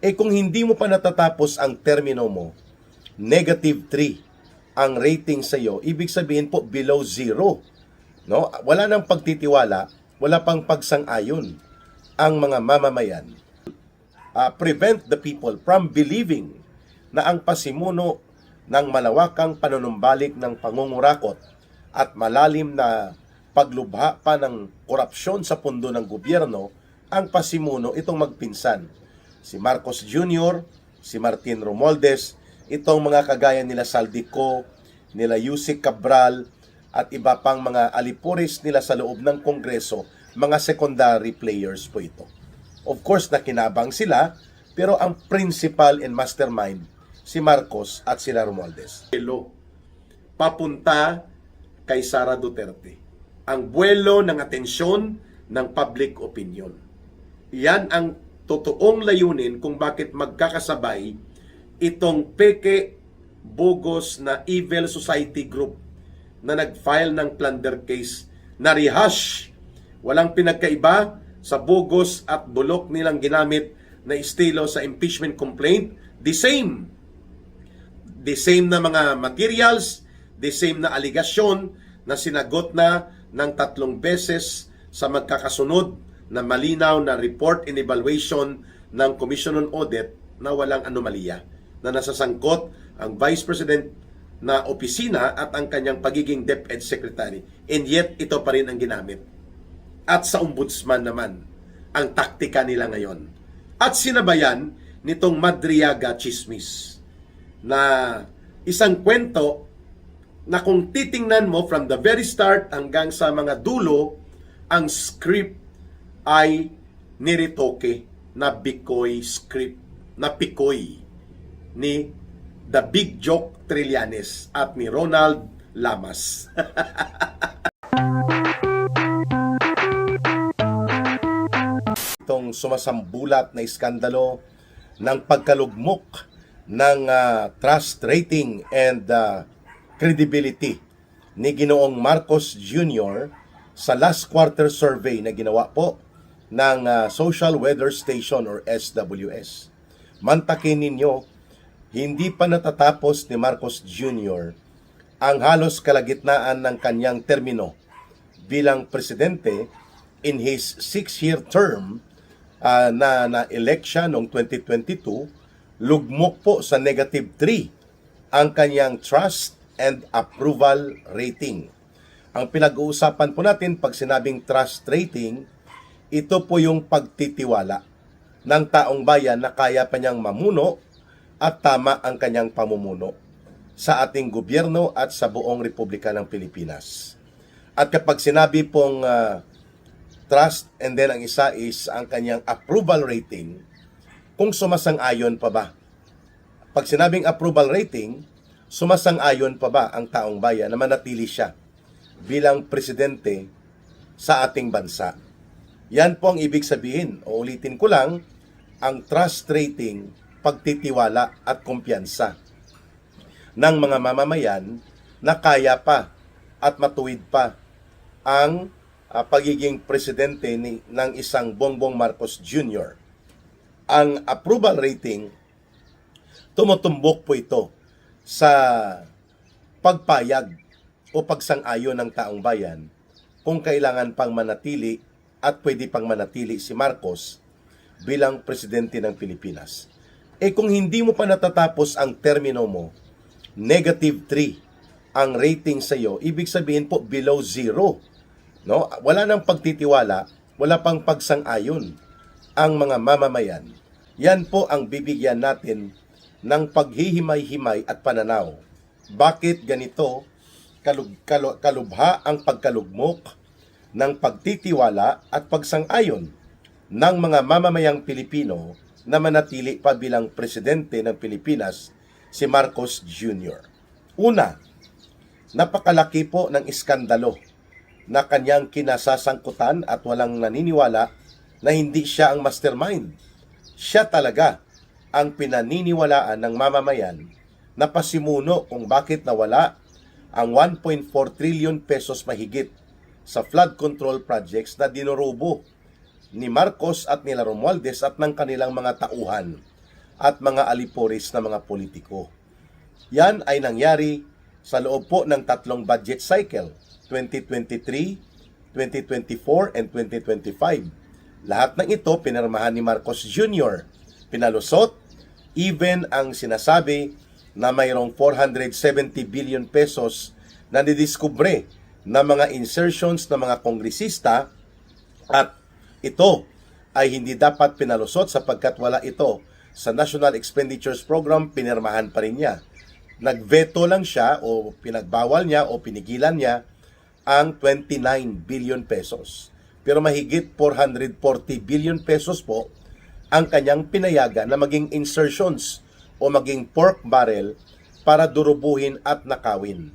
Kung hindi mo pa natatapos ang termino mo, -3 ang rating sa iyo, ibig sabihin po below 0. No? Wala nang pagtitiwala, wala pang pagsang-ayon ang mga mamamayan. Prevent the people from believing na ang pasimuno ng malawakang panunumbalik ng pangungurakot at malalim na paglubha pa ng korupsyon sa pundo ng gobyerno ang pasimuno itong magpinsan. Si Marcos Jr., si Martin Romualdez, itong mga kagaya nila Saldico, nila Yusek Cabral, at iba pang mga alipuris nila sa loob ng Kongreso, mga secondary players po ito. Of course, nakinabang sila, pero ang principal and mastermind, si Marcos at sila Romualdez. Papunta kay Sara Duterte. Ang buwelo ng atensyon ng public opinion. Yan ang totoong layunin kung bakit magkakasabay itong peke, bogus na evil society group na nag-file ng plunder case na rehash. Walang pinagkaiba sa bogus at bulok nilang ginamit na estilo sa impeachment complaint. The same na mga materials, the same na aligasyon na sinagot na ng 3 beses sa magkakasunod na malinaw na report and evaluation ng Commission on Audit na walang anomalya, na nasasangkot ang Vice President na opisina at ang kanyang pagiging DepEd Secretary. And yet, ito pa rin ang ginamit. At sa Ombudsman naman, ang taktika nila ngayon. At sinabayan nitong Madriaga Chismis na isang kwento na kung titingnan mo from the very start hanggang sa mga dulo, ang script ay niritoke na Bicoy script, na Picoy ni The Big Joke Trillanes at ni Ronald Lamas. Itong sumasambulat na iskandalo ng pagkalugmok ng trust rating and credibility ni Ginoong Marcos Jr. sa last quarter survey na ginawa po ng Social Weather Station or SWS. Mantakin ninyo, hindi pa natatapos ni Marcos Jr. ang halos kalagitnaan ng kanyang termino bilang presidente in his 6-year term na election noong 2022. Lugmok po sa -3 ang kanyang trust and approval rating. Ang pinag-uusapan po natin pag sinabing trust rating, ito po yung pagtitiwala ng taong bayan na kaya pa niyang mamuno at tama ang kanyang pamumuno sa ating gobyerno at sa buong Republika ng Pilipinas. At kapag sinabi pong trust and then ang isa is ang kanyang approval rating, kung sumasang-ayon pa ba? Pag sinabing approval rating, sumasang-ayon pa ba ang taong bayan na manatili siya bilang presidente sa ating bansa? Yan po ang ibig sabihin. O ulitin ko lang, ang trust rating, pagtitiwala at kumpiyansa ng mga mamamayan na kaya pa at matuwid pa ang pagiging presidente ng isang Bongbong Marcos Jr. Ang approval rating, tumutumbok po ito sa pagpayag o pagsang-ayon ng taong bayan kung kailangan pang manatili at pwede pang manatili si Marcos bilang presidente ng Pilipinas. Kung hindi mo pa natatapos ang termino mo, -3 ang rating sa iyo, ibig sabihin po below 0. No? Wala nang pagtitiwala, wala pang pagsang-ayon ang mga mamamayan. Yan po ang bibigyan natin ng paghihimay-himay at pananaw. Bakit ganito kalubha ang pagkalugmok ng pagtitiwala at pagsang-ayon ng mga mamamayang Pilipino na manatili pa bilang presidente ng Pilipinas si Marcos Jr. Una, napakalaki po ng iskandalo na kanyang kinasasangkutan at walang naniniwala na hindi siya ang mastermind. Siya talaga ang pinaniniwalaan ng mamamayan na pasimuno kung bakit nawala ang 1.4 trillion pesos mahigit sa flood control projects na dinurubo ni Marcos at nila Romualdez at ng kanilang mga tauhan. at mga aliporis na mga politiko. Yan ay nangyari sa loob po ng tatlong budget cycle, 2023, 2024, and 2025. Lahat ng ito pinirmahan ni Marcos Jr. Pinalusot, even ang sinasabi na mayroong 470 billion pesos na nidiskubre na mga insertions ng mga kongresista, at ito ay hindi dapat pinalusot sapagkat wala ito sa National Expenditures Program, pinirmahan pa rin niya. Nagveto lang siya o pinagbawal niya o pinigilan niya ang 29 billion pesos. Pero mahigit 440 billion pesos po ang kanyang pinayagan na maging insertions o maging pork barrel para durubuhin at nakawin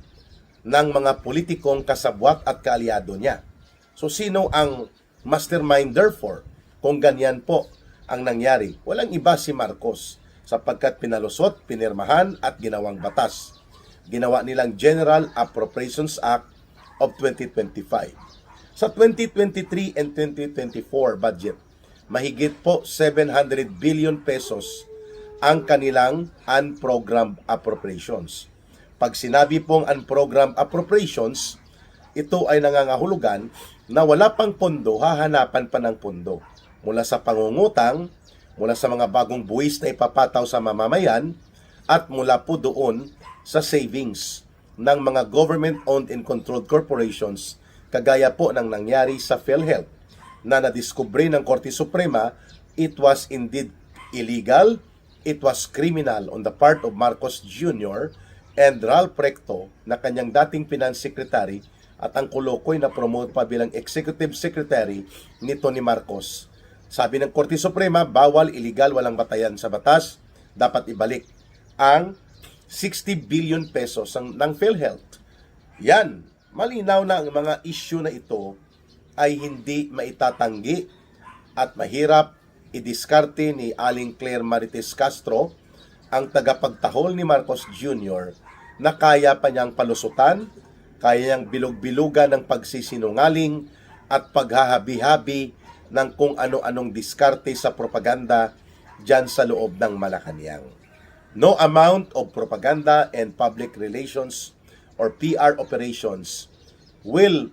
ng mga politikong kasabwat at kaalyado niya. So sino ang mastermind therefore kung ganyan po ang nangyari? Walang iba si Marcos sapagkat pinalusot, pinirmahan at ginawang batas. Ginawa nilang General Appropriations Act of 2025. Sa 2023 and 2024 budget, mahigit po 700 billion pesos ang kanilang unprogrammed appropriations. Pag sinabi pong unprogrammed appropriations, ito ay nangangahulugan na wala pang pondo, hahanapan pa ng pondo. Mula sa pangungutang, mula sa mga bagong buwis na ipapataw sa mamamayan, at mula po doon sa savings ng mga government-owned and controlled corporations, kagaya po ng nangyari sa PhilHealth, na nadiskubre ng Korte Suprema, it was indeed illegal, it was criminal on the part of Marcos Jr. and Ralph Recto na kanyang dating finance secretary at ang Kolokoy na promote pa bilang executive secretary nito ni Marcos. Sabi ng Korte Suprema, bawal, illegal, walang batayan sa batas, dapat ibalik ang 60 billion pesos ng PhilHealth. Yan, malinaw na ang mga issue na ito ay hindi maitatanggi at mahirap idiskarte ni Aling Claire Marites Castro, ang tagapagtahol ni Marcos Jr., na kaya pa niyang palusutan, kaya niyang bilog-bilugan ng pagsisinungaling at paghahabi-habi ng kung ano-anong diskarte sa propaganda dyan sa loob ng Malacanang. No amount of propaganda and public relations or PR operations will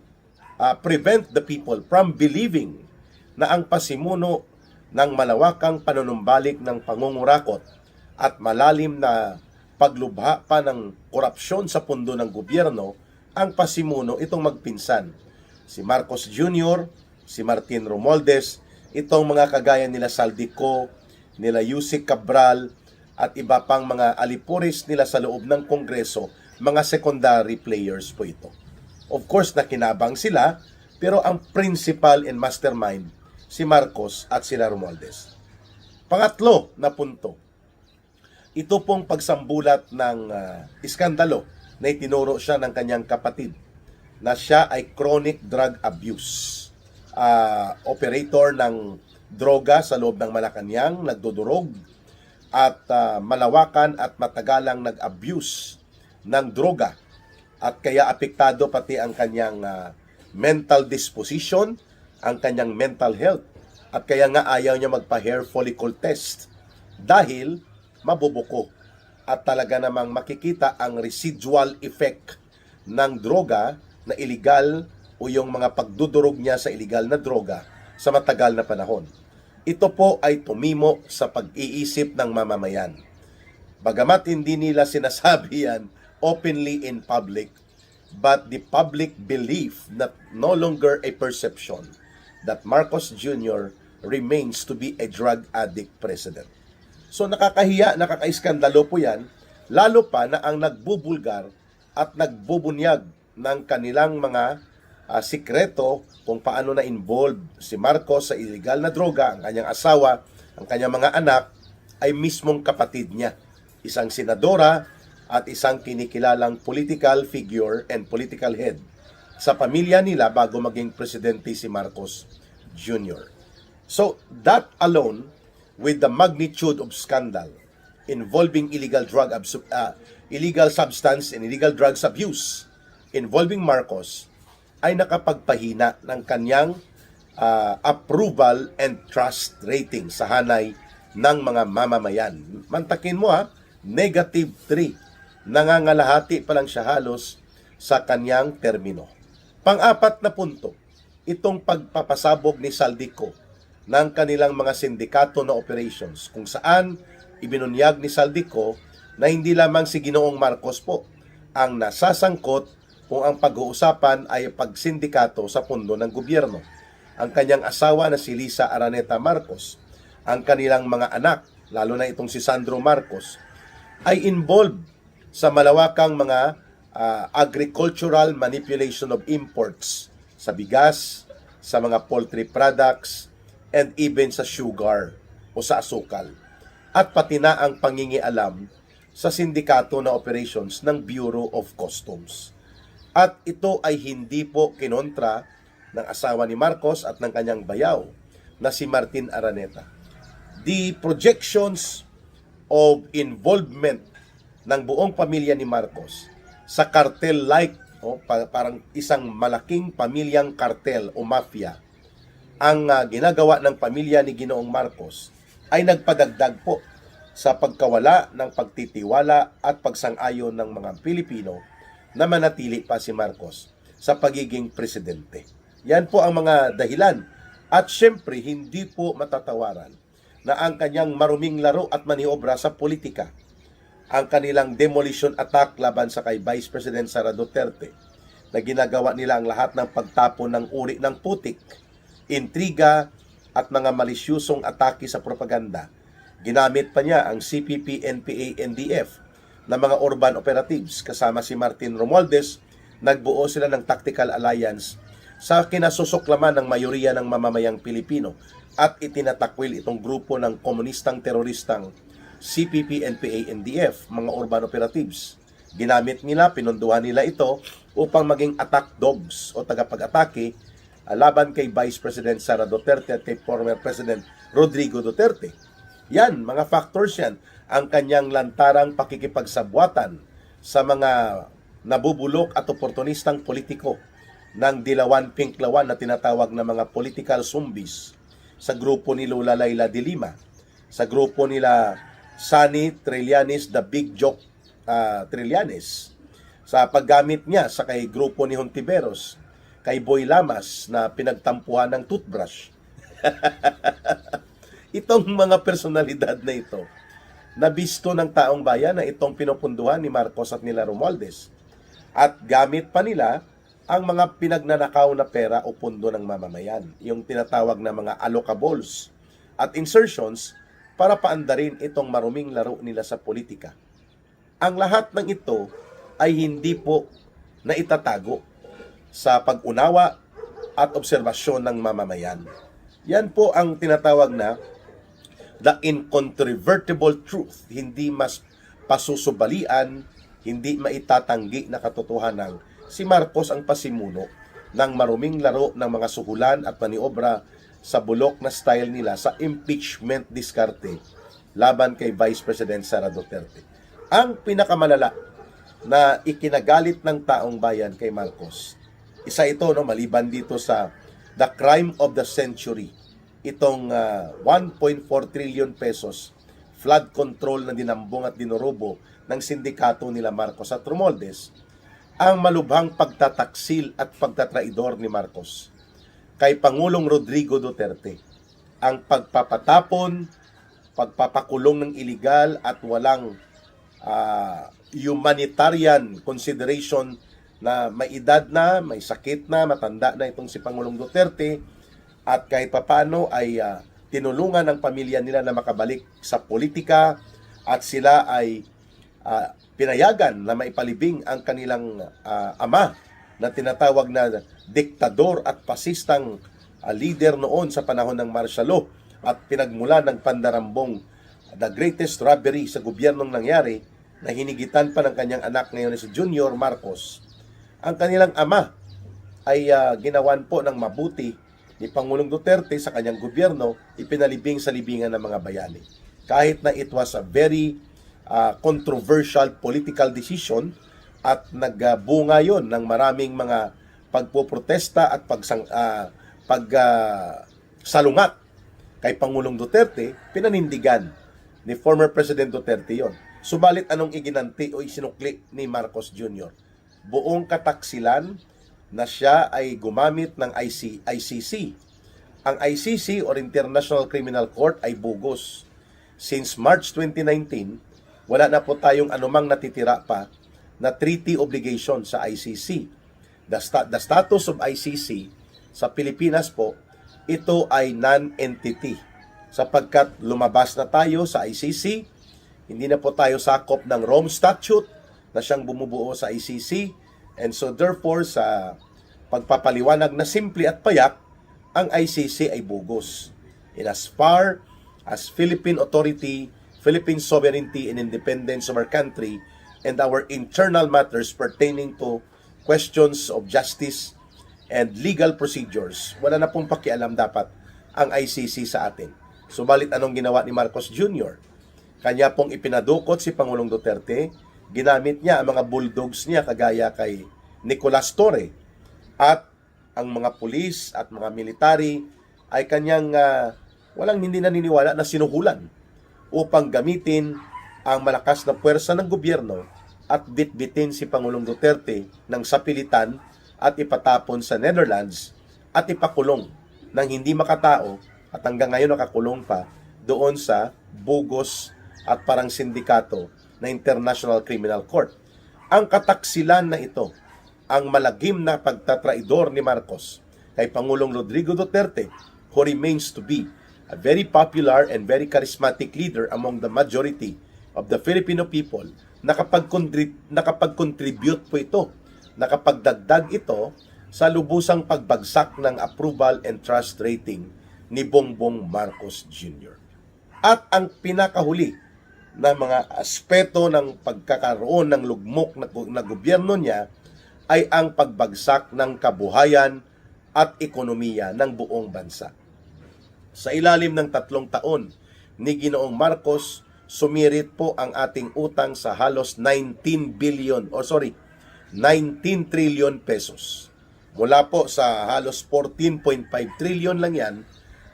prevent the people from believing na ang pasimuno ng malawakang panunumbalik ng pangungurakot at malalim na paglubha pa ng korupsyon sa pundo ng gobyerno ang pasimuno itong magpinsan. Si Marcos Jr., si Martin Romualdez, itong mga kagaya nila Saldico, nila Yusek Cabral, at iba pang mga alipuris nila sa loob ng Kongreso, mga secondary players po ito. Of course, nakinabang sila, pero ang principal and mastermind, si Marcos at sila Romualdez. Pangatlo na punto, ito pong pagsambulat ng iskandalo na itinuro siya ng kanyang kapatid na siya ay chronic drug abuse. Operator ng droga sa loob ng Malacanang, nagdudurog at malawakan at matagalang nag-abuse ng droga at kaya apektado pati ang kanyang mental disposition, ang kanyang mental health, at kaya nga ayaw niya magpa-hair follicle test dahil mabubuko at talaga namang makikita ang residual effect ng droga na illegal o yung mga pagdudurog niya sa illegal na droga sa matagal na panahon. Ito po ay tumimo sa pag-iisip ng mamamayan. Bagamat hindi nila sinasabi yan openly in public, but the public belief that no longer a perception that Marcos Jr. remains to be a drug addict president. So nakakahiya, nakakaiskandalo po yan, lalo pa na ang nagbubulgar at nagbubunyag ng kanilang mga sikreto kung paano na-involved si Marcos sa illegal na droga, ang kanyang asawa, ang kanyang mga anak, ay mismong kapatid niya. Isang senadora at isang kinikilalang political figure and political head sa pamilya nila bago maging presidente si Marcos Jr. So, that alone, with the magnitude of scandal involving illegal substance and illegal drugs abuse involving Marcos, ay nakapagpahina ng kanyang approval and trust rating sa hanay ng mga mamamayan. Mantakin mo negative 3. Nangangalahati pa lang siya halos sa kanyang termino. Pang-apat na punto, itong pagpapasabog ni Saldico ng kanilang mga sindikato na operations kung saan ibinunyag ni Saldico na hindi lamang si Ginoong Marcos po ang nasasangkot kung ang pag-uusapan ay pagsindikato sa pundo ng gobyerno. Ang kanyang asawa na si Lisa Araneta Marcos, ang kanilang mga anak, lalo na itong si Sandro Marcos, ay involved sa malawakang mga agricultural manipulation of imports sa bigas, sa mga poultry products, and even sa sugar o sa asukal. At pati na ang pangingialam sa sindikato na operations ng Bureau of Customs. At ito ay hindi po kinontra ng asawa ni Marcos at ng kanyang bayaw na si Martin Araneta. The projections of involvement ng buong pamilya ni Marcos sa cartel-like, parang isang malaking pamilyang cartel o mafia, ang ginagawa ng pamilya ni Ginoong Marcos ay nagpadagdag po sa pagkawala ng pagtitiwala at pagsang-ayon ng mga Pilipino na manatili pa si Marcos sa pagiging presidente. Yan po ang mga dahilan. At syempre, hindi po matatawaran na ang kanyang maruming laro at maniobra sa politika, ang kanilang demolition attack laban sa kay Vice President Sara Duterte, na ginagawa nila ang lahat ng pagtapon ng uri ng putik, intriga at mga malisyusong atake sa propaganda. Ginamit pa niya ang CPP, NPA, NDF na mga urban operatives kasama si Martin Romualdez. Nagbuo sila ng tactical alliance sa kinasusuklaman ng mayoriya ng mamamayang Pilipino at itinatakwil itong grupo ng komunistang teroristang CPP, NPA, NDF, mga urban operatives. Ginamit nila, pinunduhan nila ito upang maging attack dogs o tagapag-atake laban kay Vice President Sara Duterte at kay former President Rodrigo Duterte. Yan, mga factors yan. Ang kanyang lantarang pakikipagsabwatan sa mga nabubulok at oportunistang politiko ng dilawan pinklawan na tinatawag na mga political zombies sa grupo ni Lola Layla de Lima, sa grupo nila Sunny Trillanes, the Big Joke Trillanes, sa paggamit niya sa kay grupo ni Hontiveros, kay Boy Lamas na pinagtampuhan ng toothbrush. Itong mga personalidad na ito, nabisto ng taong bayan na itong pinupunduhan ni Marcos at nila Romualdez. At gamit pa nila ang mga pinagnanakaw na pera o pundo ng mamamayan, yung tinatawag na mga allocables at insertions para paandarin itong maruming laro nila sa politika. Ang lahat ng ito ay hindi po na itatago sa pag-unawa at obserbasyon ng mamamayan. Yan po ang tinatawag na the incontrovertible truth, hindi mas pasusubalian, hindi maitatanggi na katotohanan. Si Marcos ang pasimuno ng maruming laro ng mga suhulan at maniobra sa bulok na style nila sa impeachment diskarte laban kay Vice President Sara Duterte. Ang pinakamalala na ikinagalit ng taong bayan kay Marcos, isa ito maliban dito sa the crime of the century, itong 1.4 trillion pesos flood control na dinambong at dinurubo ng sindikato nila Marcos at Romualdez, ang malubhang pagtataksil at pagtatraidor ni Marcos kay Pangulong Rodrigo Duterte, ang pagpapatapon, pagpapakulong ng iligal at walang humanitarian consideration na may edad na, may sakit na, matanda na itong si Pangulong Duterte, at kahit papano ay tinulungan ng pamilya nila na makabalik sa politika at sila ay pinayagan na maipalibing ang kanilang ama na tinatawag na diktador at pasistang leader noon sa panahon ng martial law at pinagmula ng pandarambong the greatest robbery sa gobyernong nangyari na hinigitan pa ng kanyang anak ngayon si Junior Marcos. Ang kanilang ama ay ginawan po ng mabuti ni Pangulong Duterte sa kanyang gobyerno, ipinalibing sa libingan ng mga bayani. Kahit na it was a very controversial political decision at nagbunga yon ng maraming mga pagpoprotesta at pagsalungat kay Pangulong Duterte, pinanindigan ni former President Duterte yon. Subalit anong iginanti o isinukli ni Marcos Jr.? Buong kataksilan na siya ay gumamit ng ICC. Ang ICC or International Criminal Court ay bogus. Since March 2019, wala na po tayong anumang natitira pa na treaty obligation sa ICC. The status of ICC sa Pilipinas po, ito ay non-entity. Sapagkat lumabas na tayo sa ICC, hindi na po tayo sakop ng Rome Statute na siyang bumubuo sa ICC. And so therefore, sa pagpapaliwanag na simple at payak, ang ICC ay bogus. In as far as Philippine authority, Philippine sovereignty and independence of our country, and our internal matters pertaining to questions of justice and legal procedures, wala na pong pakialam dapat ang ICC sa atin. Subalit anong ginawa ni Marcos Jr.? Kanya pong ipinadukot si Pangulong Duterte, ginamit niya ang mga bulldogs niya kagaya kay Nicolas Torre, at ang mga pulis at mga military ay kanyang hindi naniniwala na sinuhulan upang gamitin ang malakas na puwersa ng gobyerno at bitbitin si Pangulong Duterte ng sapilitan at ipatapon sa Netherlands at ipakulong ng hindi makatao at hanggang ngayon nakakulong pa doon sa bogus at parang sindikato na International Criminal Court. Ang kataksilan na ito, ang malagim na pagtatraidor ni Marcos kay Pangulong Rodrigo Duterte, who remains to be a very popular and very charismatic leader among the majority of the Filipino people, nakapag-contribute po ito, nakapagdagdag ito sa lubusang pagbagsak ng approval and trust rating ni Bongbong Marcos Jr. At ang pinakahuli na mga aspeto ng pagkakaroon ng lugmok na gobyerno niya ay ang pagbagsak ng kabuhayan at ekonomiya ng buong bansa. Sa ilalim ng 3 taon ni Ginoong Marcos, sumirit po ang ating utang sa halos 19 trillion pesos. Mula po sa halos 14.5 trillion lang yan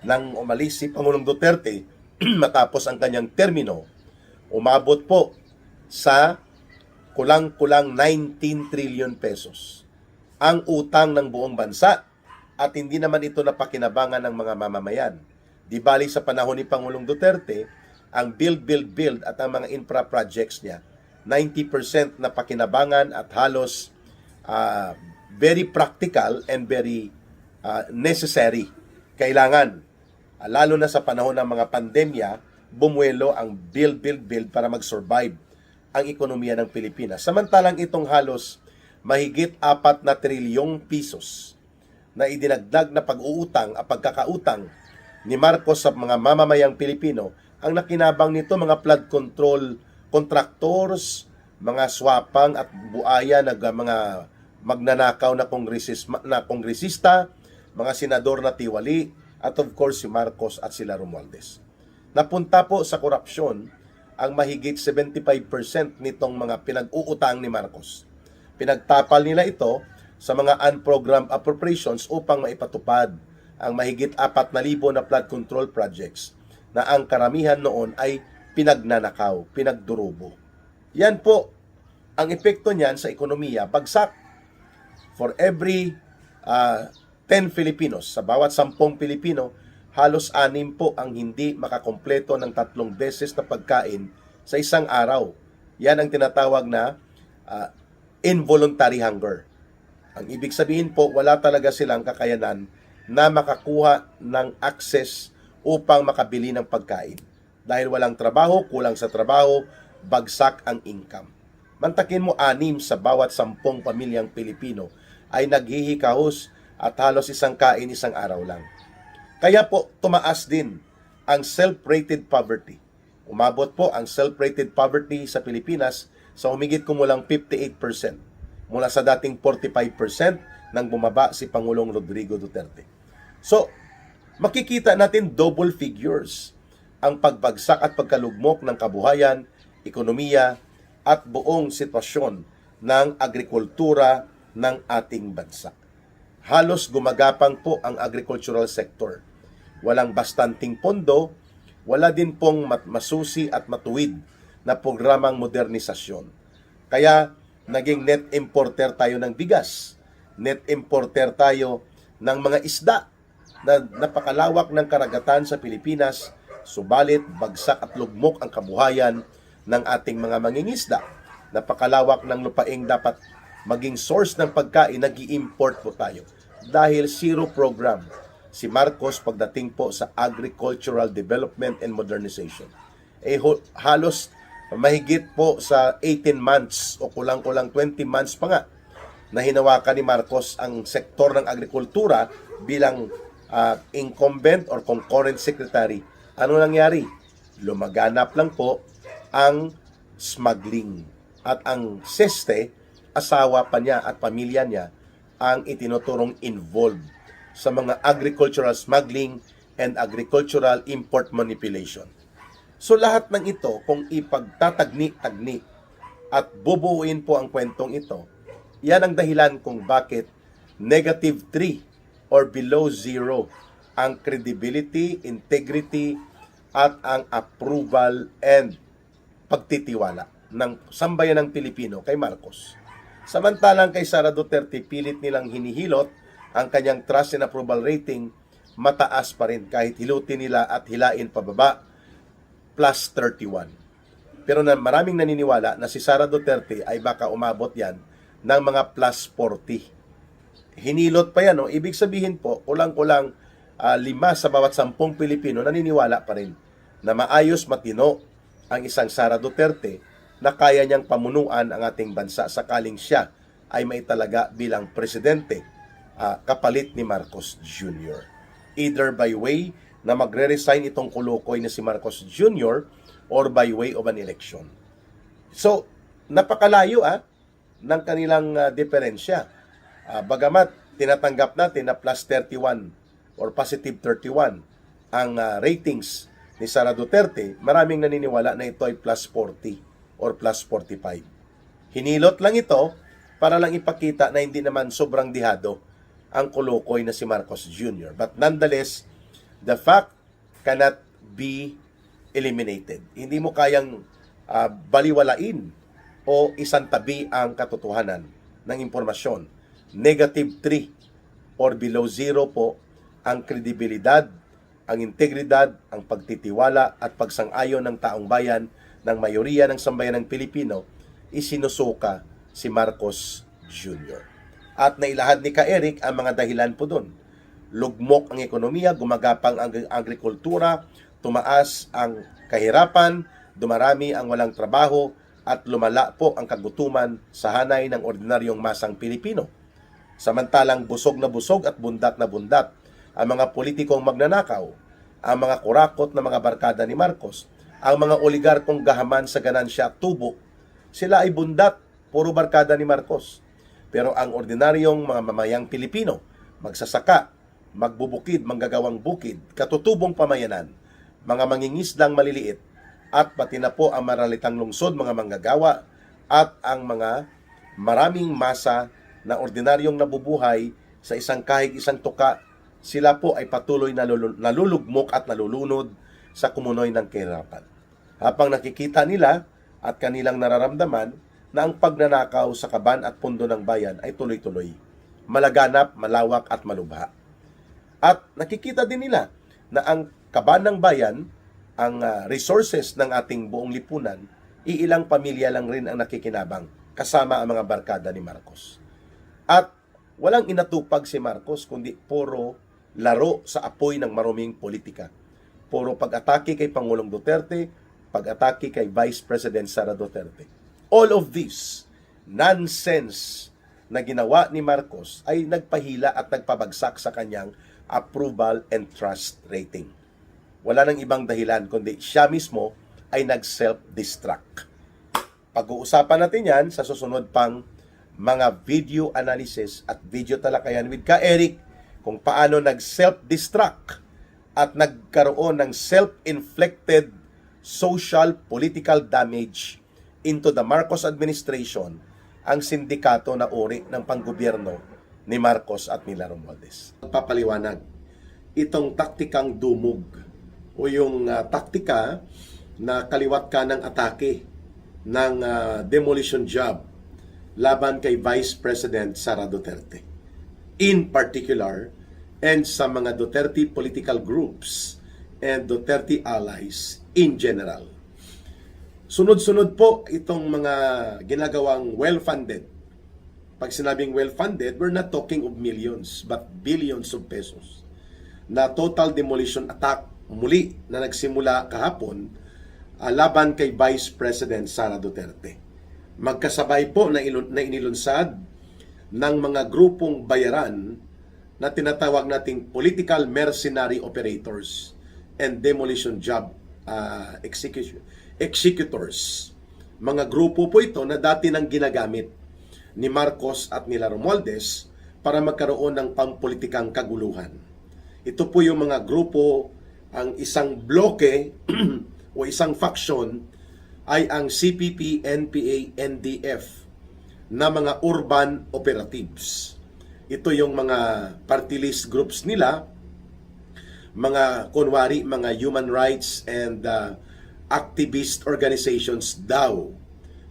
nang umalis si Pangulong Duterte matapos ang kanyang termino, umabot po sa kulang-kulang 19 trillion pesos ang utang ng buong bansa, at hindi naman ito napakinabangan ng mga mamamayan. Di bali sa panahon ni Pangulong Duterte, ang build at ang mga infra projects niya, 90% na pakinabangan at halos very practical and very necessary. Kailangan, lalo na sa panahon ng mga pandemya, bumuelo ang build para mag-survive ang ekonomiya ng Pilipinas. Samantalang itong halos mahigit 4 na trilyong pisos na idinagdag na pag-uutang at pagkakautang ni Marcos sa mga mamamayang Pilipino, ang nakinabang nito mga flood control contractors, mga swapang at buaya na mga magnanakaw na kongresista, mga senador na tiwali, at of course si Marcos at sila Romualdez. Napunta po sa korupsyon ang mahigit 75% nitong mga pinag-uutang ni Marcos. Pinagtapal nila ito sa mga unprogrammed appropriations upang maipatupad ang mahigit 4,000 na flood control projects na ang karamihan noon ay pinagnanakaw, pinagdurubo. Yan po ang epekto niyan sa ekonomiya. Bagsak. For every 10 Filipinos, sa bawat 10 Pilipino, halos 6 po ang hindi makakompleto ng 3 beses na pagkain sa isang araw. Yan ang tinatawag na involuntary hunger. Ang ibig sabihin po, wala talaga silang kakayanan na makakuha ng access upang makabili ng pagkain. Dahil walang trabaho, kulang sa trabaho, bagsak ang income. Mantakin mo 6 sa bawat 10 pamilyang Pilipino ay naghihikahos at halos isang kain isang araw lang. Kaya po tumaas din ang self-rated poverty. Umabot po ang self-rated poverty sa Pilipinas sa humigit kumulang 58%, mula sa dating 45% nang bumaba si Pangulong Rodrigo Duterte. So, makikita natin double figures ang pagbagsak at pagkalugmok ng kabuhayan, ekonomiya, at buong sitwasyon ng agrikultura ng ating bansa. Halos gumagapang po ang agricultural sector. walang bastanting pondo, wala din pong masusi at matuwid na programang modernisasyon. Kaya naging net importer tayo ng bigas, net importer tayo ng mga isda na napakalawak ng karagatan sa Pilipinas, subalit bagsak at lugmok ang kabuhayan ng ating mga mangingisda. Napakalawak ng lupaing dapat maging source ng pagkain, nag-i-import po tayo. Dahil zero program si Marcos pagdating po sa agricultural development and modernization. Halos mahigit po sa 18 months o kulang-kulang 20 months pa nga na hinawakan ni Marcos ang sektor ng agrikultura bilang incumbent or concurrent secretary. Ano nangyari? Lumaganap lang po ang smuggling. At ang seste, asawa pa niya at pamilya niya ang itinuturong involved sa mga agricultural smuggling and agricultural import manipulation. So lahat ng ito, kung ipagtatagni-tagni at bubuuin po ang kwentong ito, yan ang dahilan kung bakit -3 or below 0 ang credibility, integrity, at ang approval and pagtitiwala ng sambayan ng Pilipino kay Marcos. Samantalang kay Sara Duterte, pilit nilang hinihilot ang kanyang trust and approval rating, mataas pa rin kahit hilutin nila at hilain pababa, +31. Pero maraming naniniwala na si Sara Duterte ay baka umabot yan ng mga +40. Hinilot pa yan, no? Ibig sabihin po, kulang-kulang 5 sa bawat 10 Pilipino naniniwala pa rin na maayos, matino ang isang Sara Duterte na kaya niyang pamunuan ang ating bansa sakaling siya ay maitalaga bilang presidente kapalit ni Marcos Jr. Either by way na magre-resign itong kulukoy na si Marcos Jr. or by way of an election. So, napakalayo ng kanilang diferensya. Bagamat tinatanggap natin na +31 or +31 ang ratings ni Sara Duterte, maraming naniniwala na ito ay +40 or +45. Hinilot lang ito para lang ipakita na hindi naman sobrang dihado ang kulukoy na si Marcos Jr. But nonetheless, the fact cannot be eliminated. Hindi mo kayang baliwalain o isantabi ang katotohanan ng impormasyon. -3 or below 0 po ang kredibilidad, ang integridad, ang pagtitiwala at pagsang-ayon ng taong bayan ng mayoriya ng sambayan ng Pilipino, isinusuka si Marcos Jr. At nailahad ni Ka-Eric ang mga dahilan po doon. Lugmok ang ekonomiya, gumagapang ang agrikultura, tumaas ang kahirapan, dumarami ang walang trabaho, at lumala po ang kagutuman sa hanay ng ordinaryong masang Pilipino. Samantalang busog at bundat na bundat ang mga politikong magnanakaw, ang mga kurakot na mga barkada ni Marcos, ang mga oligarkong gahaman sa ganansya at tubo, sila ay bundat, puro barkada ni Marcos. Pero ang ordinaryong mga mamayang Pilipino, magsasaka, magbubukid, manggagawang bukid, katutubong pamayanan, mga mangingisdang maliliit, at pati na po ang maralitang lungsod, mga manggagawa, at ang mga maraming masa na ordinaryong nabubuhay sa isang kahig, isang tuka, sila po ay patuloy na nalulugmok at nalulunod sa kumunoy ng kahirapan. Habang nakikita nila at kanilang nararamdaman na ang pagnanakaw sa kaban at pundo ng bayan ay tuloy-tuloy, malaganap, malawak at malubha. At nakikita din nila na ang kaban ng bayan, ang resources ng ating buong lipunan, iilang pamilya lang rin ang nakikinabang kasama ang mga barkada ni Marcos. At walang inatupag si Marcos kundi puro laro sa apoy ng maruming politika. Puro pag-atake kay Pangulong Duterte, pag-atake kay Vice President Sara Duterte. All of this nonsense na ginawa ni Marcos ay nagpahila at nagpabagsak sa kanyang approval and trust rating. Wala nang ibang dahilan kundi siya mismo ay nag-self-destruct. Pag-uusapan natin yan sa susunod pang mga video analysis at video talakayan with Ka-Eric kung paano nag-self-destruct at nagkaroon ng self-inflicted social political damage into the Marcos administration ang sindikato na uri ng panggobyerno ni Marcos at Nila Romualdez. Papaliwanag, itong taktikang dumog o yung taktika na kaliwat ka ng atake ng demolition job laban kay Vice President Sara Duterte. In particular, and sa mga Duterte political groups and Duterte allies in general. Sunod-sunod po itong mga ginagawang well-funded. Pag sinabing well-funded, we're not talking of millions, but billions of pesos. Na total demolition attack muli na nagsimula kahapon laban kay Vice President Sara Duterte. Magkasabay po na inilunsad ng mga grupong bayaran na tinatawag nating political mercenary operators and demolition job executors. Mga grupo po ito na dati nang ginagamit ni Marcos at nila Romualdez para magkaroon ng pampolitikang kaguluhan. Ito po yung mga grupo, ang isang bloke o isang faction ay ang CPP, NPA, NDF na mga urban operatives. Ito yung mga party list groups nila, mga kunwari, mga human rights and activist organizations daw.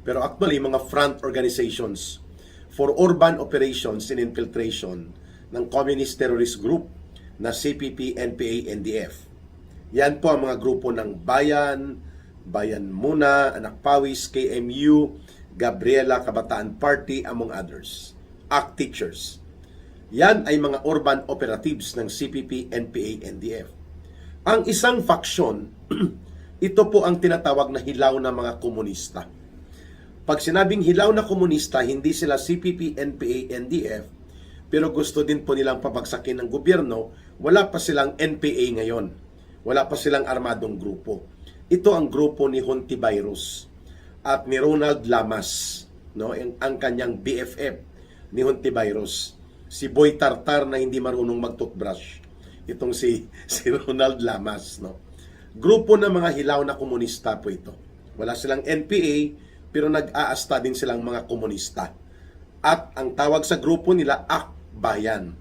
Pero actually, mga front organizations for urban operations and infiltration ng communist terrorist group na CPP, NPA, NDF. Yan po ang mga grupo ng Bayan, Bayan Muna, Anak Pawis, KMU, Gabriela Kabataan Party, among others. ACT Teachers. Yan ay mga urban operatives ng CPP, NPA, NDF. Ang isang faksyon, ito po ang tinatawag na hilaw na mga komunista. Pag sinabing hilaw na komunista, hindi sila CPP, NPA, NDF, pero gusto din po nilang pabagsakin ng gobyerno, wala pa silang NPA ngayon. Wala pa silang armadong grupo. Ito ang grupo ni Hontiveros at ni Ronald Lamas, no? Ang kanyang BFF ni Hontiveros. Si Boy Tartar na hindi marunong mag-toothbrush. Itong si Ronald Lamas, no? Grupo ng mga hilaw na komunista po ito. Wala silang NPA, pero nag-aasta din silang mga komunista. At ang tawag sa grupo nila, Akbayan.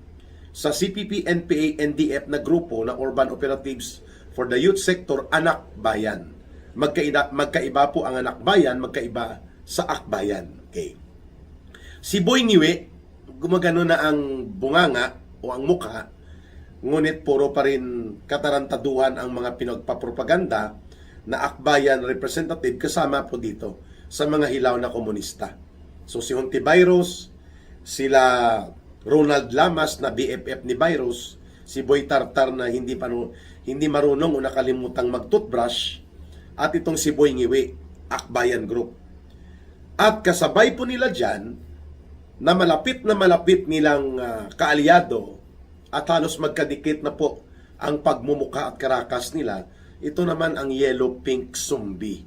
Sa CPP, NPA, NDF na grupo na Urban Operatives for the Youth Sector, Anak Bayan. Magkaiba po ang Anak Bayan, magkaiba sa Akbayan. Okay. Si Boy Ngiwi, gumagano na ang bunganga o ang mukha, ngunit puro pa rin katarantaduhan ang mga pinagpapropaganda na Akbayan representative kasama po dito sa mga hilaw na komunista. So si Hontiveros, sila Ronald Lamas na BFF ni Virus, si Boy Tartar na hindi marunong o nakalimutang mag-toothbrush, at itong si Boy Ngiwi, Akbayan Group. At kasabay po nila dyan, na malapit nilang kaalyado at halos magkadikit na po ang pagmumuka at karakas nila, ito naman ang Yellow Pink Zombie.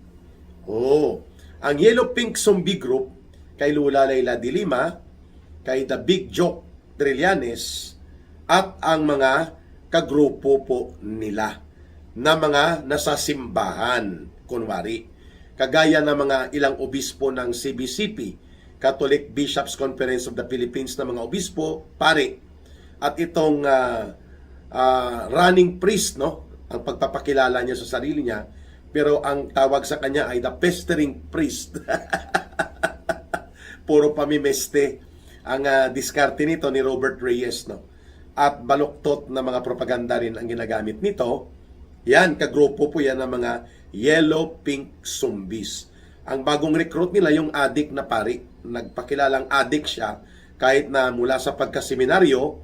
Ang Yellow Pink Zombie Group kay Lula Leila de Lima, kay The Big Joke Trillanes, at ang mga kagrupo po nila na mga nasa simbahan, kunwari. Kagaya ng mga ilang obispo ng CBCP, Catholic Bishops Conference of the Philippines na mga obispo, pare. At itong running priest, no? Ang pagpapakilala niya sa sarili niya, pero ang tawag sa kanya ay the pestering priest. Puro pamimeste ang diskarte nito ni Robert Reyes, no? At baluktot na mga propaganda rin ang ginagamit nito. Yan, kagrupo po yan ng mga Yellow Pink Zombies. Ang bagong recruit nila, yung adik na pari. Nagpakilalang adik siya, kahit na mula sa pagkaseminaryo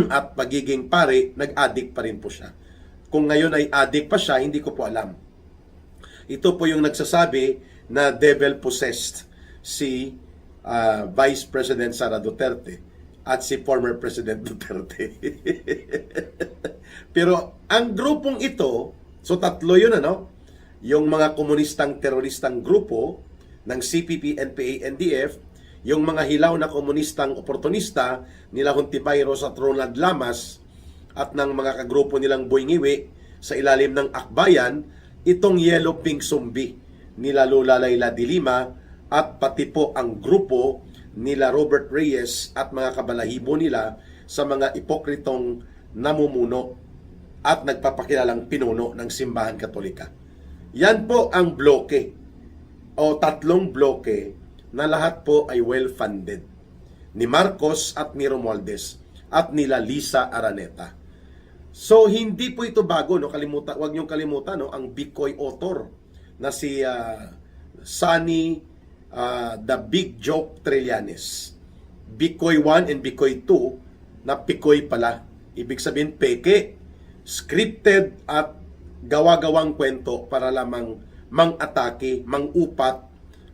at pagiging pari, nag-adik pa rin po siya. Kung ngayon ay adik pa siya, hindi ko po alam. Ito po yung nagsasabi na devil-possessed si Vice President Sara Duterte at si former President Duterte. Pero ang grupong ito, so tatlo yun, ano? Yung mga komunistang teroristang grupo ng CPP, NPA, NDF, yung mga hilaw na komunistang oportunista nila Hontiveros at Ronald Lamas, at ng mga kagrupo nilang Boy Ngiwi sa ilalim ng Akbayan, itong Yellow Pink Zombie nila Lula Leila de Lima, at pati po ang grupo nila Robert Reyes at mga kabalahibo nila sa mga ipokritong namumuno at nagpapakilalang pinuno ng Simbahan Katolika. Yan po ang bloke o tatlong bloke na lahat po ay well-funded ni Marcos at ni Romualdez at nila Lisa Araneta. So hindi po ito bago, no? Huwag niyong kalimutan, no? Ang Bicoy author na si Sunny The Big Joke Trillanes. Bicoy 1 and Bicoy 2 na Picoy pala. Ibig sabihin peke, scripted at gawa-gawang kwento para lamang mang-atake, mang-upat,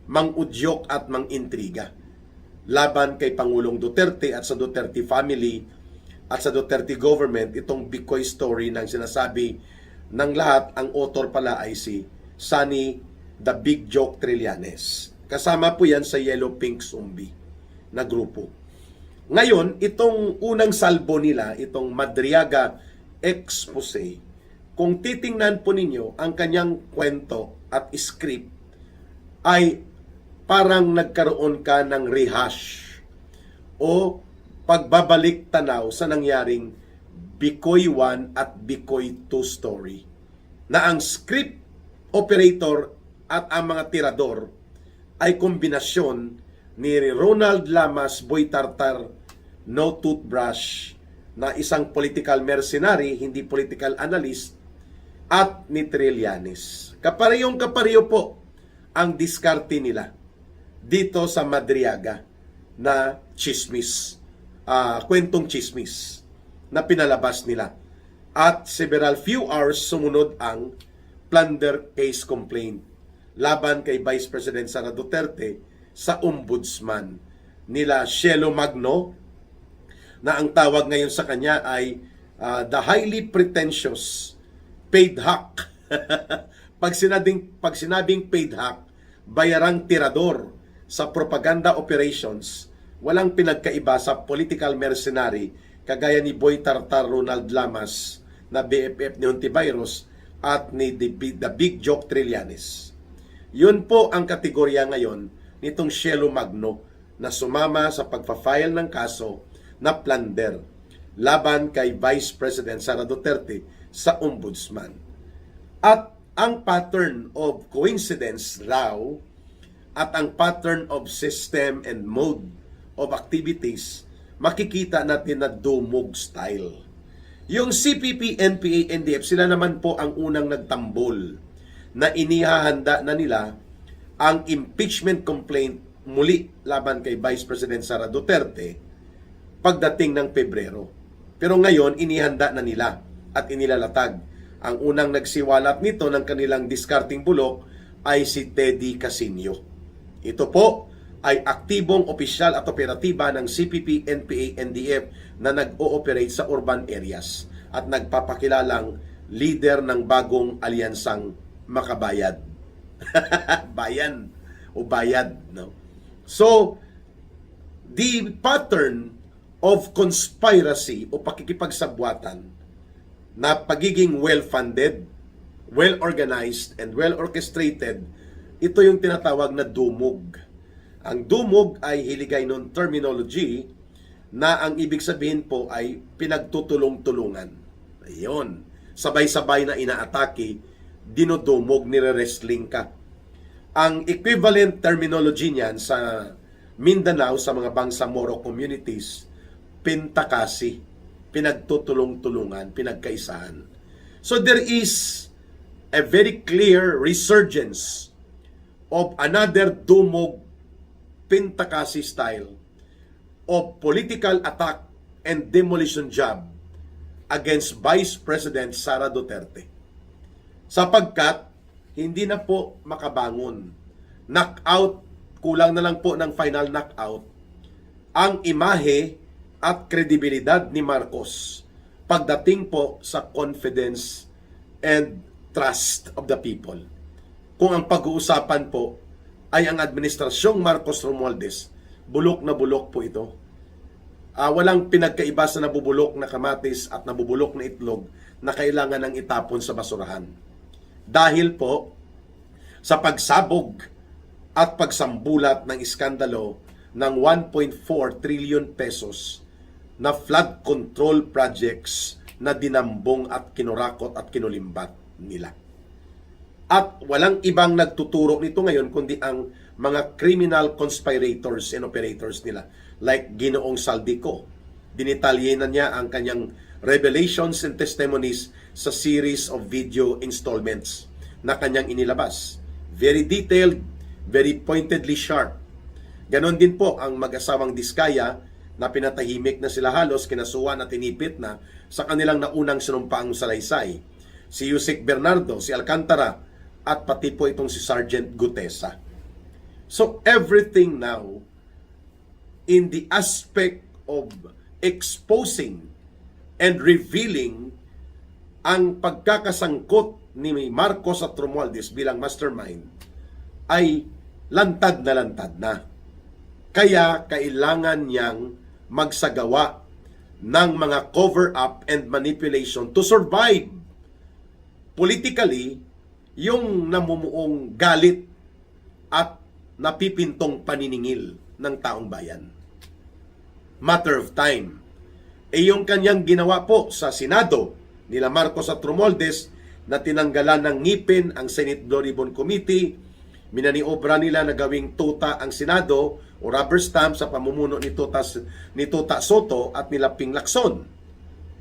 mang-udyok at mang-intriga laban kay Pangulong Duterte at sa Duterte family at sa Duterte government. Itong Bicoy story ng sinasabi ng lahat, ang author pala ay si Sunny The Big Joke Trillanes. Kasama po yan sa Yellow Pink Zombie na grupo. Ngayon, itong unang salbo nila, itong Madriaga expose, kung titingnan po ninyo ang kanyang kwento at script, ay parang nagkaroon ka ng rehash o pagbabalik tanaw sa nangyaring Bicoy 1 at Bicoy 2 story, na ang script operator at ang mga tirador ay kombinasyon ni Ronald Lamas Boy Tartar No Toothbrush, na isang political mercenary, hindi political analyst, at ni Trillanes. Kapareho po ang diskarte nila dito sa Madriaga na chismis, kwentong chismis na pinalabas nila. At several few hours sumunod ang plunder case complaint laban kay Vice President Sara Duterte sa ombudsman nila Cielo Magno, na ang tawag ngayon sa kanya ay the highly pretentious paid hack. pag sinabing paid hack, bayarang tirador sa propaganda operations, walang pinagkaiba sa political mercenary kagaya ni Boy Tartar Ronald Lamas na BFF ni Hontiveros at ni The Big Joke Trillanes. Yun po ang kategorya ngayon nitong Cielo Magno na sumama sa pagpa-file ng kaso na plunder laban kay Vice President Sara Duterte sa ombudsman. At ang pattern of coincidence raw at ang pattern of system and mode of activities, makikita natin na dumog style. Yung CPP, NPA, NDF, sila naman po ang unang nagtambol na inihahanda na nila ang impeachment complaint muli laban kay Vice President Sara Duterte pagdating ng Pebrero. Pero ngayon, inihanda na nila at inilalatag. Ang unang nagsiwalat nito ng kanilang discarding bulok ay si Teddy Casino. Ito po ay aktibong opisyal at operatiba ng CPP, NPA, NDF na nag-ooperate sa urban areas at nagpapakilalang leader ng bagong alyansang makabayad. Bayan o bayad, no? So, the pattern of conspiracy o pakikipagsabwatan na pagiging well-funded, well-organized, and well-orchestrated, ito yung tinatawag na dumog. Ang dumog ay hiligay ng terminology na ang ibig sabihin po ay pinagtutulong-tulungan. Ayun. Sabay-sabay na inaatake, dinudumog, nire-wrestling ka. Ang equivalent terminology niyan sa Mindanao, sa mga Bangsamoro communities, pintakasi, pinagtutulong-tulungan, pinagkaisahan. So there is a very clear resurgence of another dumog pintakasi style of political attack and demolition job against Vice President Sara Duterte. Sapagkat hindi na po makabangon. Knockout, kulang na lang po ng final knockout ang imahe at kredibilidad ni Marcos pagdating po sa confidence and trust of the people. Kung ang pag-uusapan po ay ang administrasyong Marcos Romualdez, bulok na bulok po ito. Walang pinagkaiba sa nabubulok na kamatis at nabubulok na itlog na kailangan ng itapon sa basurahan. Dahil po sa pagsabog at pagsambulat ng iskandalo ng 1.4 trillion pesos na flood control projects na dinambong at kinurakot at kinulimbat nila. At walang ibang nagtuturo nito ngayon kundi ang mga criminal conspirators and operators nila like Ginoong Saldico. Dinitalye na niya ang kanyang revelations and testimonies sa series of video installments na kanyang inilabas. Very detailed, very pointedly sharp. Ganon din po ang mag-asawang Diskaya na pinatahimik na sila halos, kinasuhan at tinipit na sa kanilang naunang sinumpaang salaysay. Si Yusek Bernardo, si Alcantara, at pati po itong si Sergeant Gutesa. So everything now in the aspect of exposing and revealing ang pagkakasangkot ni Marcos at Romualdez bilang mastermind ay lantad na. Kaya kailangan niyang magsagawa ng mga cover-up and manipulation to survive politically yung namumuong galit at napipintong paniningil ng taong bayan. Matter of time. Yung kanyang ginawa po sa Senado nila Marcos at Romualdez na tinanggalan ng ngipin ang Senate Blue Ribbon Committee, minaniobra nila na gawing tuta ang Senado o rubber stamp sa pamumuno ni Tuta Soto at nila Ping Lacson.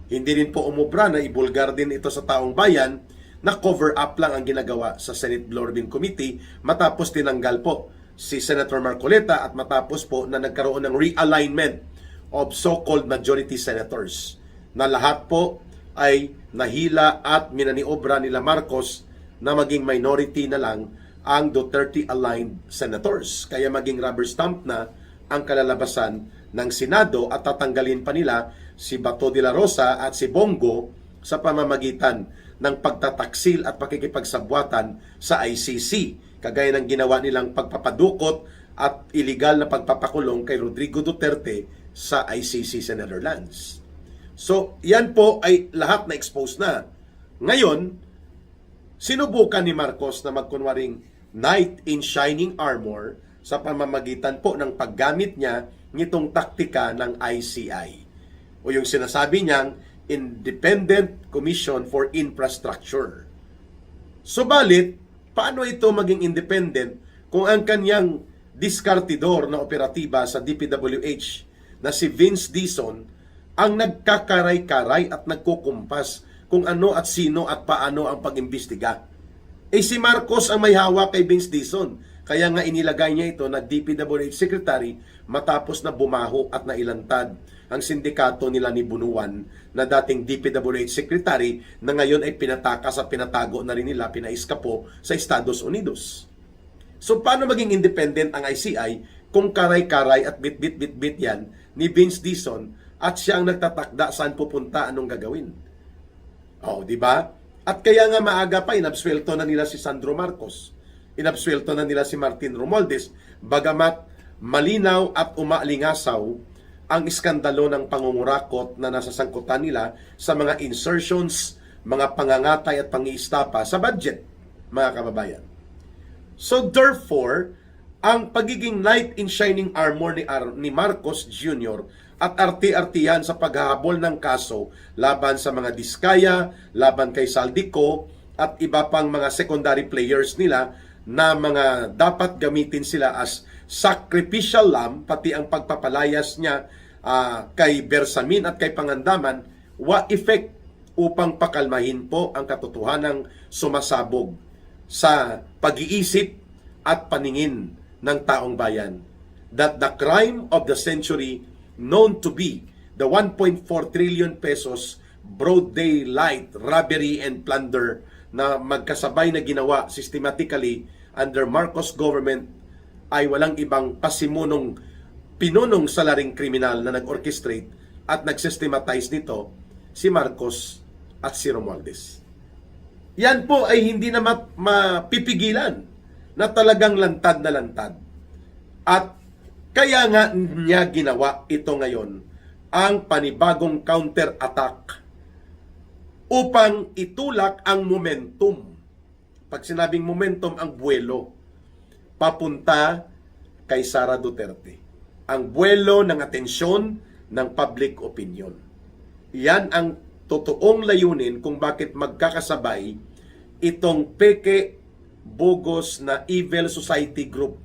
Hindi rin po umubra na ibulgar din ito sa taong bayan na cover up lang ang ginagawa sa Senate Blue Ribbon Committee matapos tinanggal po si Senator Marcoleta at matapos po na nagkaroon ng realignment of so-called majority senators na lahat po ay nahila at minaniobra nila Marcos na maging minority na lang ang Duterte-aligned senators. Kaya maging rubber stamp na ang kalalabasan ng Senado at tatanggalin pa nila si Bato de la Rosa at si Bongo sa pamamagitan ng pagtataksil at pakikipagsabwatan sa ICC. Kagaya ng ginawa nilang pagpapadukot at iligal na pagpapakulong kay Rodrigo Duterte sa ICC sa Netherlands. So, yan po ay lahat na expose na. Ngayon, sinubukan ni Marcos na magkunwaring knight in shining armor sa pamamagitan po ng paggamit niya nitong taktika ng ICI o yung sinasabi niyang Independent Commission for Infrastructure. Subalit, paano ito maging independent kung ang kanyang diskartidor na operatiba sa DPWH na si Vince Dizon ang nagkakaray-karay at nagkukumpas kung ano at sino at paano ang pag-imbestiga? Si Marcos ang may hawak kay Vince Dizon. Kaya nga inilagay niya ito na DPWH Secretary matapos na bumaho at nailantad ang sindikato nila ni Bunuan na dating DPWH Secretary na ngayon ay pinatakas at pinatago na rin nila, pinaiskapo sa Estados Unidos. So paano maging independent ang ICI kung karay-karay at bit-bit-bit-bit yan ni Vince Dizon at siya ang nagtatakda saan pupunta, anong gagawin? Di ba? At kaya nga maaga pa, inabswelto na nila si Sandro Marcos. Inabswelto na nila si Martin Romualdez, bagamat malinaw at umaalingasaw ang iskandalo ng pangungurakot na nasasangkutan nila sa mga insertions, mga pangangatay at pangiistapa sa budget, mga kababayan. So therefore, ang pagiging knight in shining armor ni Marcos Jr. at arti-artiyan sa paghahabol ng kaso laban sa mga Diskaya, laban kay Saldico at iba pang mga secondary players nila na mga dapat gamitin sila as sacrificial lamb, pati ang pagpapalayas niya kay Bersamin at kay Pangandaman, effect upang pakalmahin po ang katotohanang sumasabog sa pag-iisip at paningin ng taong bayan. That the crime of the century known to be the 1.4 trillion pesos broad daylight robbery and plunder na magkasabay na ginawa systematically under Marcos government ay walang ibang pasimunong pinunong salaring kriminal na nag-orchestrate at nag-systematize nito si Marcos at si Romualdez. Yan po ay hindi na mapipigilan na talagang lantad na lantad. At kaya nga niya ginawa ito ngayon, ang panibagong counter-attack upang itulak ang momentum. Pag sinabing momentum, ang buwelo papunta kay Sara Duterte. Ang buwelo ng atensyon ng public opinion. Yan ang totoong layunin kung bakit magkakasabay itong peke, bogus na evil society group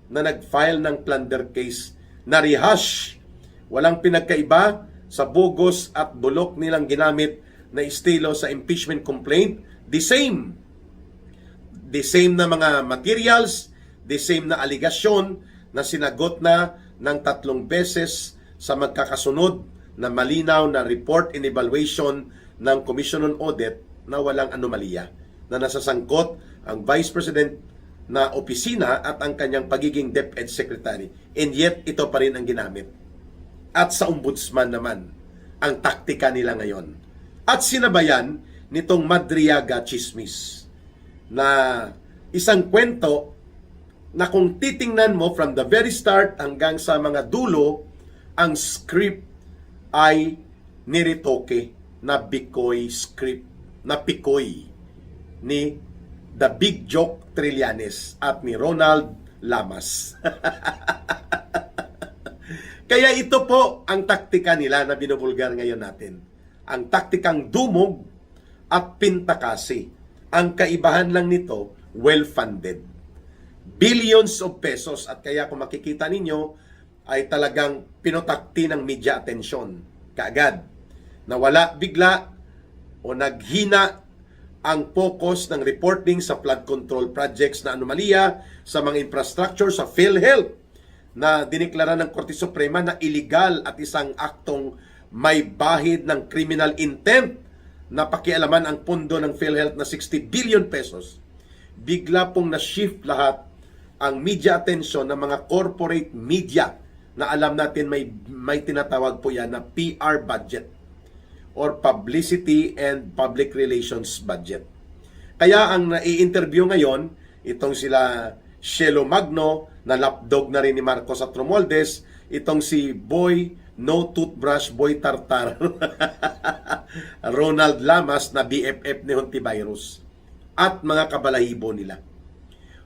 na nag-file ng plunder case na rehash. Walang pinagkaiba sa bogus at bulok nilang ginamit na estilo sa impeachment complaint. The same na mga materials, the same na aligasyon na sinagot na ng 3 beses sa magkakasunod na malinaw na report and evaluation ng Commission on Audit na walang anomalya, na nasasangkot ang Vice President na opisina at ang kanyang pagiging DepEd Secretary. And yet, ito pa rin ang ginamit. At sa Ombudsman naman, ang taktika nila ngayon. At sinabayan nitong Madriaga Chismis na isang kwento na kung titingnan mo from the very start hanggang sa mga dulo, ang script ay niritoke na Bicoy script, na Picoy ni The Big Joke Trillanes at ni Ronald Lamas. Kaya ito po ang taktika nila na binubulgar ngayon natin. Ang taktikang dumog at pintakasi. Ang kaibahan lang nito, well-funded. Billions of pesos, at kaya kung makikita ninyo, ay talagang pinotakti ng media attention kaagad. Nawala bigla o naghina ang focus ng reporting sa flood control projects na anomalya, sa mga infrastructure, sa PhilHealth na diniklara ng Korte Suprema na illegal at isang aktong may bahid ng criminal intent na pakialaman ang pondo ng PhilHealth na 60 billion pesos. Bigla pong na-shift lahat ang media attention ng mga corporate media na alam natin may tinatawag po yan na PR budget or Publicity and Public Relations budget. Kaya ang nai-interview ngayon, itong sila Shelo Magno, na lapdog na rin ni Marcos at Romualdez, itong si Boy No Toothbrush, Boy Tartar, Ronald Lamas na BFF ni Hontivirus, at mga kabalahibo nila.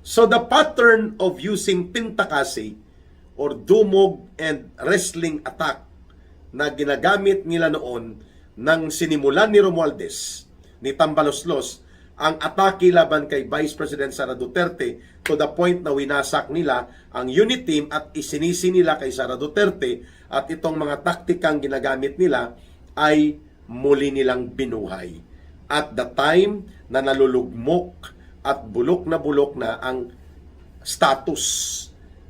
So the pattern of using pintakasi or dumog and wrestling attack na ginagamit nila noon nang sinimulan ni Romualdez, ni Tambaloslos, ang atake laban kay Vice President Sara Duterte to the point na winasak nila ang unit team at isinisi nila kay Sara Duterte, at itong mga taktikang ginagamit nila ay muli nilang binuhay. At the time na nalulugmok at bulok na ang status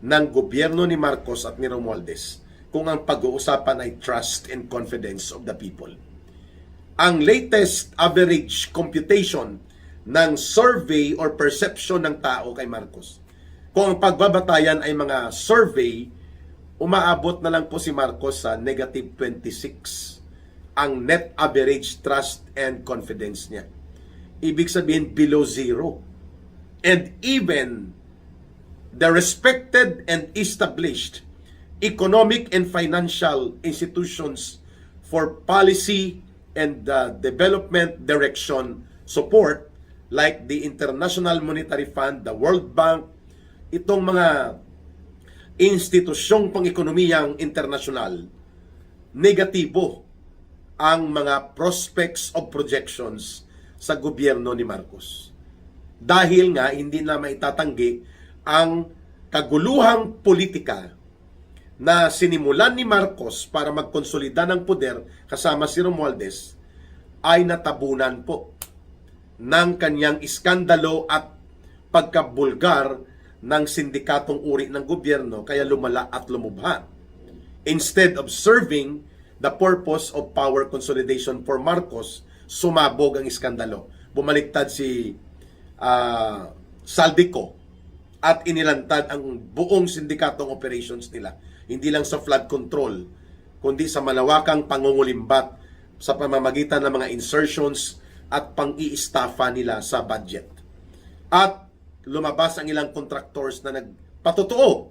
ng gobyerno ni Marcos at ni Romualdez, kung ang pag-uusapan ay trust and confidence of the people. Ang latest average computation ng survey or perception ng tao kay Marcos, kung ang pagbabatayan ay mga survey, umaabot na lang po si Marcos sa negative 26 ang net average trust and confidence niya. Ibig sabihin below zero. And even the respected and established economic and financial institutions for policy and development direction support like the International Monetary Fund, the World Bank, itong mga institusyong pang-ekonomiyang internasyonal, negatibo ang mga prospects of projections sa gobyerno ni Marcos. Dahil nga hindi na maitatanggi ang kaguluhang politika na sinimulan ni Marcos para magkonsolida ng poder kasama si Romualdez ay natabunan po ng kanyang iskandalo at pagkabulgar ng sindikatong uri ng gobyerno, kaya lumala at lumubha. Instead of serving the purpose of power consolidation for Marcos, sumabog ang iskandalo. Bumaliktad si Saldico at inilantad ang buong sindikatong operations nila. Hindi lang sa flood control, kundi sa malawakang pangungulimbat sa pamamagitan ng mga insertions at pang-i-staffa nila sa budget. At lumabas ang ilang contractors na nagpatotoo.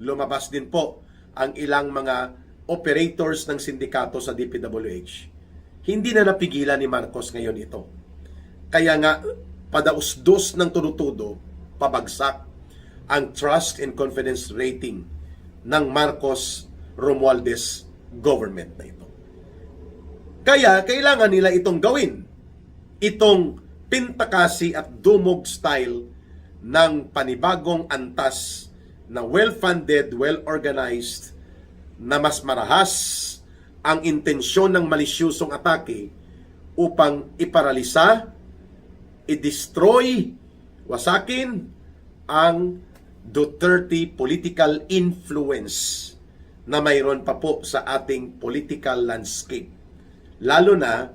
Lumabas din po ang ilang mga operators ng sindikato sa DPWH. Hindi na napigilan ni Marcos ngayon ito. Kaya nga, padausdos ng tudo-tudo, pabagsak ang trust and confidence rating ng Marcos Romualdez government na ito. Kaya kailangan nila itong gawin. Itong pintakasi at dumog style ng panibagong antas na well-funded, well-organized, na mas marahas ang intensyon ng malisyusong atake upang iparalisa, i-destroy, wasakin ang Duterte political influence na mayroon pa po sa ating political landscape. Lalo na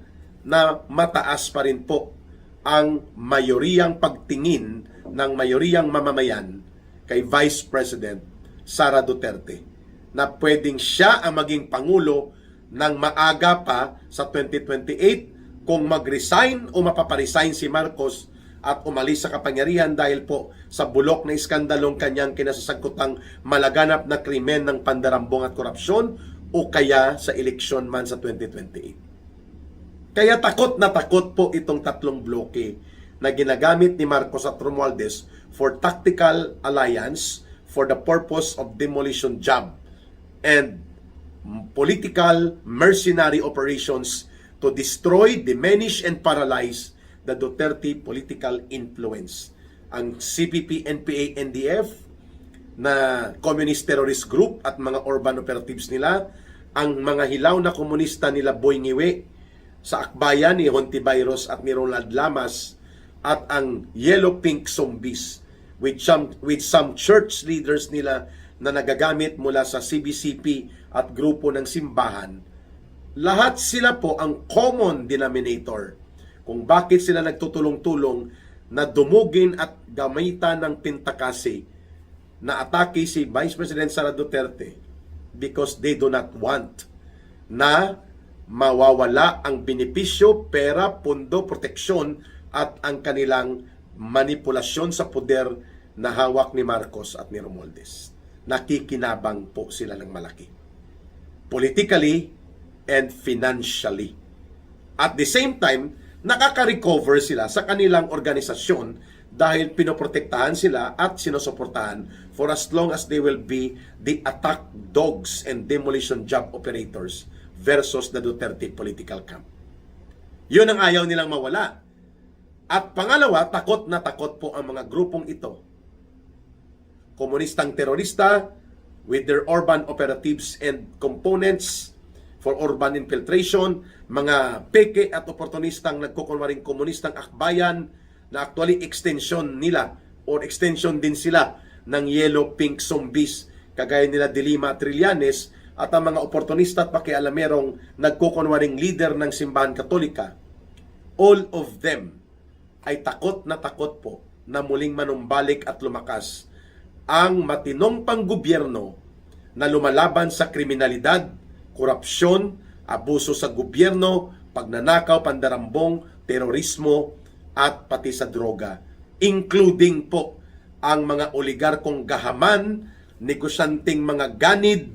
mataas pa rin po ang mayoriyang pagtingin ng mayoriyang mamamayan kay Vice President Sara Duterte na pwedeng siya ang maging Pangulo ng maaga pa sa 2028 kung mag-resign o mapaparesign si Marcos at umalis sa kapangyarihan dahil po sa bulok na iskandalong kanyang kinasasangkutang malaganap na krimen ng pandarambong at korupsyon o kaya sa eleksyon man sa 2028. Kaya takot na takot po itong tatlong bloke na ginagamit ni Marcos at Romualdez for tactical alliance for the purpose of demolition job and political mercenary operations to destroy, diminish, and paralyze the Duterte political influence. Ang CPP, NPA, NDF na communist terrorist group at mga urban operatives nila, ang mga hilaw na komunista nila Boy Ngiwe sa akbayan ni Hontiveros at ni Ronald Lamas, at ang Yellow Pink Zombies with some church leaders nila na nagagamit mula sa CBCP at grupo ng simbahan. Lahat sila po ang common denominator kung bakit sila nagtutulong-tulong na dumugin at gamitan ng pintakasi na atake si Vice President Sara Duterte because they do not want na mawawala ang benepisyo, pera, pundo, proteksyon at ang kanilang manipulasyon sa poder na hawak ni Marcos at ni Romualdez. Nakikinabang po sila ng malaki. Politically and financially. At the same time, nakaka-recover sila sa kanilang organisasyon dahil pinoprotektahan sila at sinusuportahan for as long as they will be the attack dogs and demolition job operators versus the Duterte political camp. Yun ang ayaw nilang mawala. At pangalawa, takot na takot po ang mga grupong ito. Komunistang terorista with their urban operatives and components for urban infiltration, mga peke at oportunistang nagkukunwaring komunistang akbayan na actually extension nila or extension din sila ng Yellow Pink Zombies kagaya nila Dilima Trillanes at ang mga oportunista at pakialamerong nagkukunwaring leader ng simbahan katolika. All of them ay takot na takot po na muling manumbalik at lumakas ang matinong panggobyerno na lumalaban sa kriminalidad, korupsyon, abuso sa gobyerno, pagnanakaw, pandarambong, terorismo, at pati sa droga. Including po ang mga oligarkong gahaman, negosyanteng mga ganid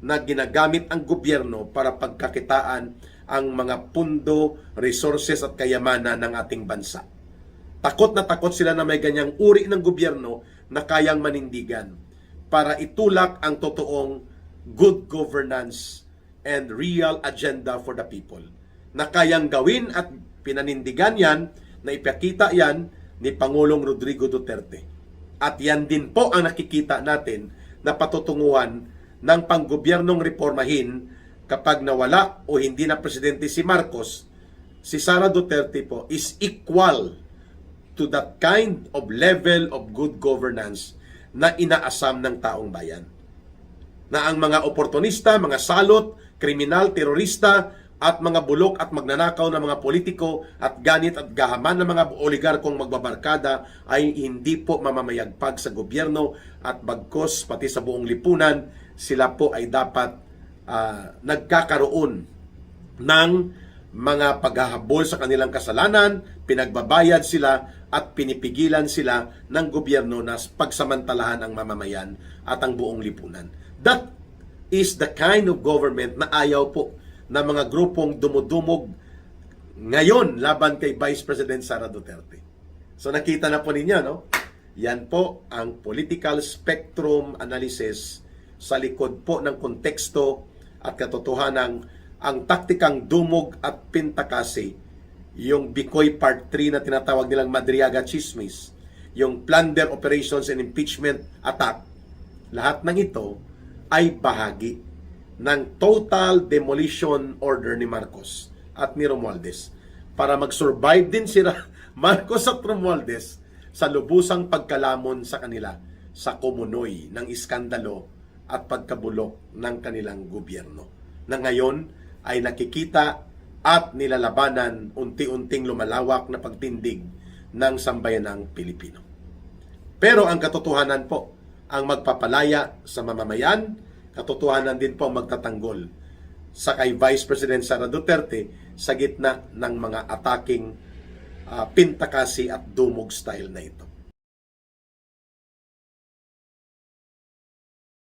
na ginagamit ang gobyerno para pagkakitaan ang mga pundo, resources at kayamanan ng ating bansa. Takot na takot sila na may ganyang uri ng gobyerno na kayang manindigan para itulak ang totoong good governance and real agenda for the people. Na kayang gawin at pinanindigan yan, na ipakita yan ni Pangulong Rodrigo Duterte. At yan din po ang nakikita natin na patutunguhan ng panggobyernong reformahin kapag nawala o hindi na presidente si Marcos. Si Sara Duterte po is equal to that kind of level of good governance na inaasam ng taong bayan. Na ang mga oportunista, mga salot, kriminal, terorista, at mga bulok at magnanakaw na mga politiko at ganit at gahaman ng mga oligarkong magbabarkada ay hindi po mamamayagpag sa gobyerno at bagkos pati sa buong lipunan, sila po ay dapat nagkakaroon ng mga paghahabol sa kanilang kasalanan, pinagbabayad sila at pinipigilan sila ng gobyerno na pagsamantalahan ang mamamayan at ang buong lipunan. That is the kind of government na ayaw po na mga grupong dumudumog ngayon laban kay Vice President Sara Duterte. So nakita na po ninyo, no? Yan po ang political spectrum analysis sa likod po ng konteksto at katotohanan ang taktikang dumog at pintakasi, yung Bicoy Part 3 na tinatawag nilang Madriaga Chismis, yung plunder operations and impeachment attack, lahat ng ito ay bahagi ng total demolition order ni Marcos at ni Romualdez para mag-survive din sila Marcos at Romualdez sa lubusang pagkalamon sa kanila sa kumunoy ng iskandalo at pagkabulok ng kanilang gobyerno na ngayon ay nakikita at nilalabanan unti-unting lumalawak na pagtindig ng sambayanang Pilipino. Pero ang katotohanan po ang magpapalaya sa mamamayan, katotohanan din po ang magtatanggol sa kay Vice President Sara Duterte sa gitna ng mga ataking pintakasi at dumog style na ito.